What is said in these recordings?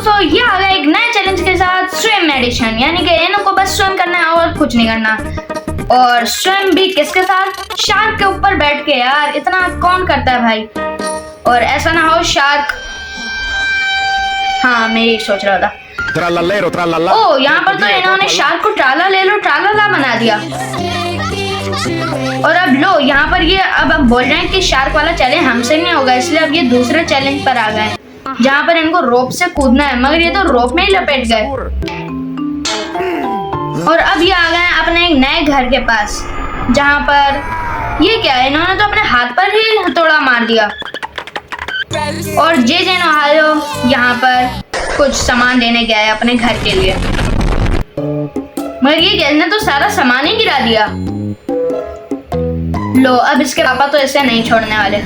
दोस्तों ये आ गया एक नए चैलेंज के साथ स्विम एडिशन, यानी कि इनको बस स्विम करना है और कुछ नहीं करना। और स्विम भी किसके साथ? शार्क के ऊपर बैठ के। यार इतना कौन करता है भाई। और ऐसा ना हो शार्क, हाँ मैं यही सोच रहा था। ओ यहाँ पर तो इन्होंने शार्क को ट्राला ले लो ट्राला बना दिया। और अब लो यहाँ पर ये अब बोल रहे हैं कि शार्क वाला चैलेंज हमसे नहीं होगा, इसलिए अब ये दूसरे चैलेंज पर आ गए जहाँ पर इनको रोप से कूदना है, मगर ये तो रोप में ही लपेट गए। और अब ये आ गए अपने एक नए घर के पास, जहाँ पर ये क्या है, इन्होंने तो अपने हाथ पर ही हथौड़ा मार दिया। और जे ओहायो यहाँ पर कुछ सामान लेने गया है अपने घर के लिए, मगर ये गैस ने तो सारा सामान ही गिरा दिया। लो अब इसके पापा तो ऐसे नहीं छोड़ने वाले।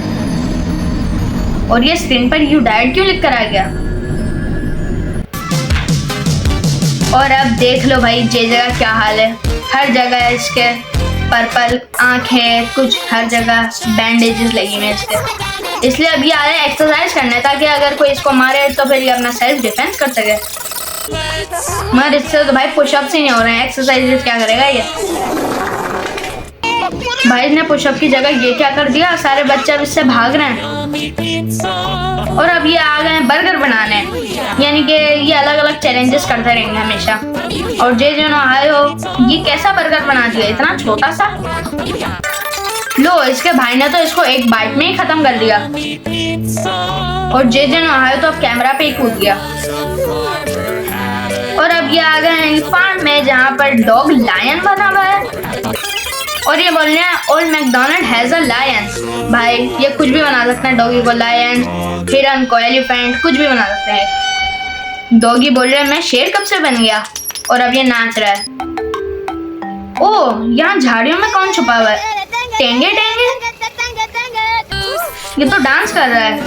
और ये स्क्रीन पर यू डाइड क्यों लिख कर आ गया। और अब देख लो भाई जे जगह क्या हाल है, हर जगह इसके पर्पल आंखें, कुछ हर जगह बैंडेजेस लगी हुई हैं इसके। इसलिए अब ये आ रहा है एक्सरसाइज करने, ताकि अगर कोई इसको मारे तो फिर ये अपना सेल्फ डिफेंस कर सके। मगर इससे तो भाई पुशअप्स ही नहीं हो रहे हैं, एक्सरसाइज क्या करेगा ये। भाई ने पुशअप की जगह ये क्या कर दिया, सारे बच्चे अब इससे भाग रहे हैं। और अब ये आ गए बर्गर बनाने, यानी कि ये अलग अलग चैलेंजेस करते रहेंगे हमेशा। और जे ओहायो ये कैसा बर्गर बना दिया, इतना छोटा सा। लो इसके भाई ने तो इसको एक बाइट में ही खत्म कर दिया। और जे ओहायो तो अब कैमरा पे ही कूद गया। और अब ये आ गए फार्म में, जहाँ पर डॉग लायन बना हुआ है। और ये बोल रहे हैं old McDonald has a lion. भाई ये कुछ भी बना सकते हैं, डॉगी को लायन, हिरन को एलिफेंट, कुछ भी बना सकते हैं। डॉगी बोल रहे हैं मैं शेर कब से बन गया। और अब ये नाच रहा है। ओ यहाँ झाड़ियों में कौन छुपा हुआ है, टेंगे टेंगे, ये तो डांस कर रहा है।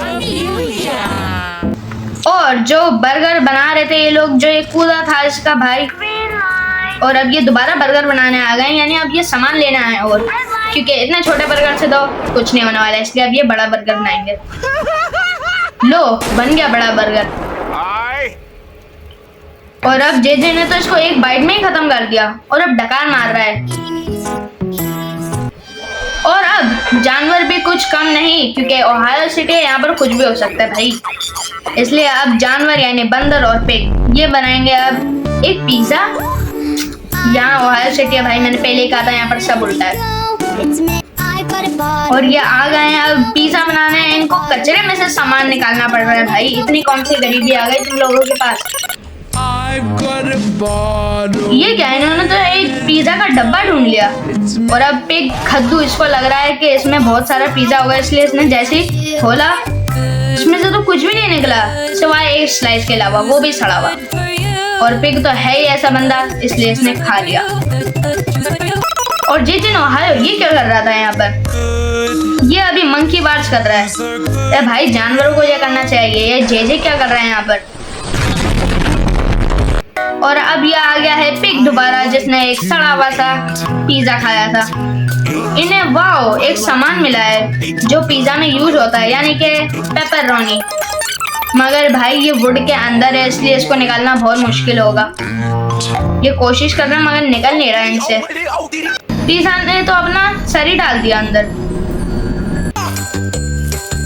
और जो बर्गर बना रहे थे ये लोग, जो ये कूदा था इसका भाई, और अब ये दोबारा बर्गर बनाने आ गए, यानी अब ये सामान लेना है। और क्योंकि इतने छोटे बर्गर से तो कुछ नहीं होने वाला है, इसलिए अब ये बड़ा बर्गर बनाएंगे। लो बन गया बड़ा बर्गर। और अब जे ने तो इसको एक बाइट में ही खत्म कर दिया। और अब डकार मार रहा है। और अब जानवर भी कुछ कम नहीं, क्योंकि ओहायो सिटी है, यहाँ पर कुछ भी हो सकता है भाई। इसलिए अब जानवर यानी बंदर और पिग ये बनाएंगे अब एक पिज्जा। यहाँ ओहायो सिटी है भाई, मैंने पहले ही कहा था यहाँ पर सब उल्टा है। और ये आ गए हैं अब पिज्जा बनाने। इनको कचरे में से सामान निकालना पड़ रहा है भाई, इतनी कौन सी गरीबी आ गई तुम लोगों के पास। ये क्या है, इन्होंने तो एक पिज्जा का डब्बा ढूंढ लिया। और अब पिग खद्दू, इसको लग रहा है कि इसमें बहुत सारा पिज्जा होगा, इसलिए इसने जैसे ही खोला इसमें से तो कुछ भी नहीं निकला सिवाय एक स्लाइस के अलावा, वो भी सड़ा हुआ। और पिग तो है ही ऐसा बंदा, इसलिए इसने खा लिया। और जे ओहायो ये क्या कर रहा था यहाँ पर, ये अभी मंकी बार्स कर रहा है। ए भाई जानवरों को ये करना चाहिए, ये जे क्या कर रहा है यहाँ पर। और अब ये आ गया है पिग दोबारा, जिसने एक सड़ा हुआ सा पिज्जा खाया था। इन्हें वाओ एक सामान मिला है जो पिज्जा में यूज होता है, यानी कि पेपरोनी। मगर भाई ये वुड के अंदर है, इसलिए इसको निकालना बहुत मुश्किल होगा। ये कोशिश कर रहे हैं मगर निकल नहीं रहा है इनसे। पिज्जा ने तो अपना सर ही डाल दिया अंदर,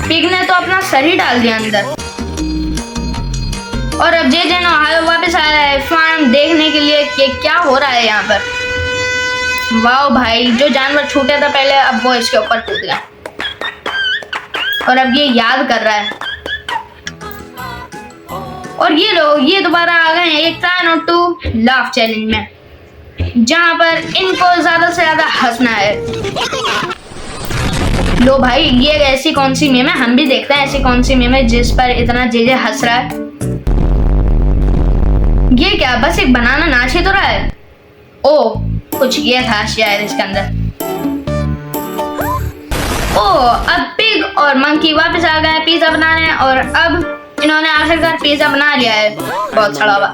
पिग ने तो अपना सर ही डाल दिया अंदर। और अब जे ओहायो वापस आया है फार्म देखने के लिए कि क्या हो रहा है यहाँ पर। वाओ भाई जो जानवर छूटे था पहले, अब वो इसके ऊपर कूद गया। और अब ये याद कर रहा है। और ये लोग ये दोबारा आ गए हैं एक try not to laugh challenge में, जहां पर इनको ज्यादा से ज्यादा हंसना है। लो भाई ये ऐसी कौन सी मीम है, हम भी देखते हैं ऐसी कौन सी मीम है जिस पर इतना जे हंस रहा है। ये क्या बस एक बनाना नाच ही तो रहा है। ओ कुछ ये था शायद इसके अंदर। ओ अब पिग और मंकी वापस आ गए पिज्जा बनाने। और अब इन्होंने आखिरकार पिज्जा बना लिया है, बहुत सड़ा हुआ।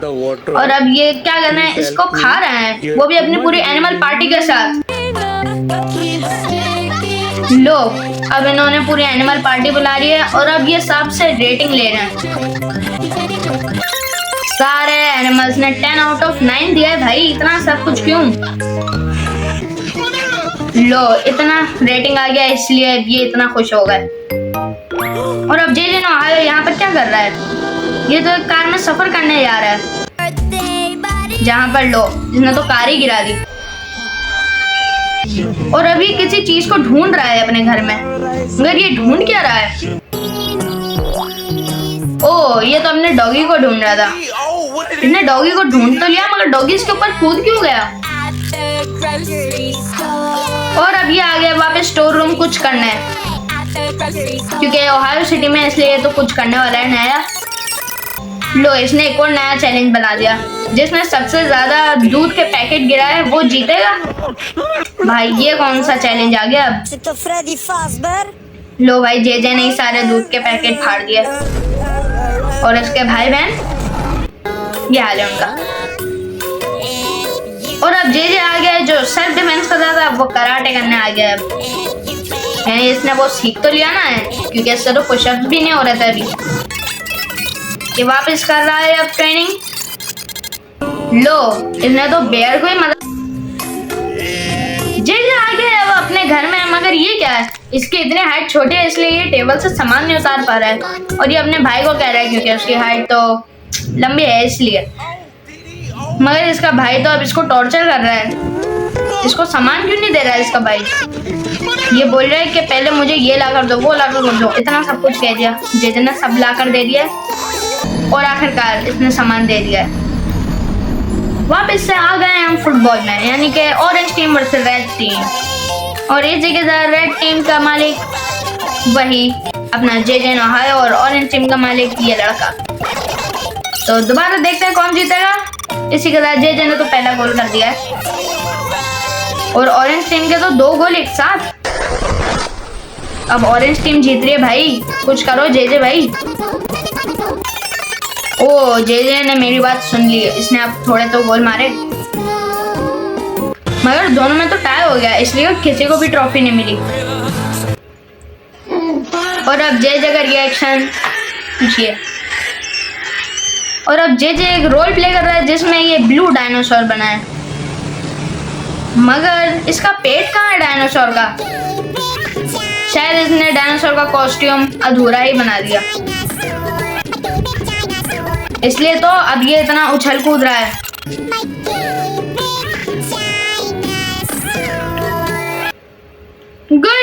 और अब ये क्या कर रहे हैं, इसको खा रहे हैं, वो भी अपनी पूरी एनिमल पार्टी के साथ। लो अब इन्होंने पूरी एनिमल पार्टी बुला ली है। और अब ये सबसे रेटिंग ले रहे हैं। सारे एनिमल्स ने 10 आउट ऑफ 9 दिया है भाई। इतना सब कुछ क्यों? लो इतना रेटिंग आ गया इसलिए ये इतना खुश हो गए। और अब जे यहाँ पर क्या कर रहा है? ये तो कार में सफर करने जा रहा है जहाँ पर लो जिसने तो कार ही गिरा दी। और अभी किसी चीज को ढूंढ रहा है अपने घर में, मगर ये ढूंढ क्या रहा है? ओ ये तो अपने डॉगी को ढूंढ रहा था। इसने डॉगी को ढूंढ तो लिया मगर डॉगी इसके ऊपर कूद क्यों गया? और अब ये आ गया वापस स्टोर रूम कुछ करने, क्योंकि ओहायो सिटी में इसलिए तो कुछ करने वाला है नया। लो इसने एक और नया चैलेंज बना दिया, जिसमें सबसे ज्यादा दूध के पैकेट गिरा है वो जीतेगा। भाई ये कौन सा चैलेंज आ गया अब? लो भाई जे ने सारे दूध के पैकेट फाड़ दिए और इसके भाई बहन ये हाल है उनका। और अब जे आ गया है जो सेल्फ डिफेंस करता था वो कराटे करने आ गया अब। यानी इसने वो सीख तो लिया ना है, क्योंकि इससे तो पुशअप्स भी नहीं हो रहे थे अभी। ये वापस कर रहा है अब ट्रेनिंग। लो इसने तो बेयर को ही मदद। जे आ गया अब अपने घर में, मगर ये क्या है? इसकी इतनी हाइट छोटी है इसलिए ये टेबल से सामान नहीं उतार पा रहा है। और ये अपने भाई को कह रहा है क्योंकि उसकी हाइट तो लंबी है इसलिए। मगर इसका भाई तो अब इसको टॉर्चर कर रहा है। इसको सामान क्यों नहीं दे रहा है इसका भाई? ये बोल रहा है कि पहले मुझे ये ला कर दो वो ला कर दो। इतना सब कुछ कह दिया, जे ने सब ला कर दे दिया और आखिरकार इसने सामान दे दिया है। वापस से आ गए हम फुटबॉल में, यानी कि orange team versus red team. और इस जगह रेड टीम का मालिक वही अपना जे ओहायो और ऑरेंज टीम का मालिक ये लड़का। तो दोबारा देखते हैं कौन जीतेगा। इसी के साथ जे ने तो पहला गोल कर दिया है और ऑरेंज टीम के तो 2 गोल एक साथ। अब ऑरेंज टीम जीत रही है भाई, कुछ करो जे भाई। ओ जे ने मेरी बात सुन ली, इसने अब थोड़े तो गोल मारे, मगर दोनों में तो टाई हो गया इसलिए किसी को भी ट्रॉफी नहीं मिली। और अब जे का रिएक्शन पूछिए। और अब जे एक रोल प्ले कर रहा है जिसमें ये ब्लू डायनासोर बना है, मगर इसका पेट कहाँ है डायनासोर का? शायद इसने डायनासोर का कॉस्ट्यूम अधूरा ही बना दिया, इसलिए तो अब ये इतना उछल कूद रहा है। गुड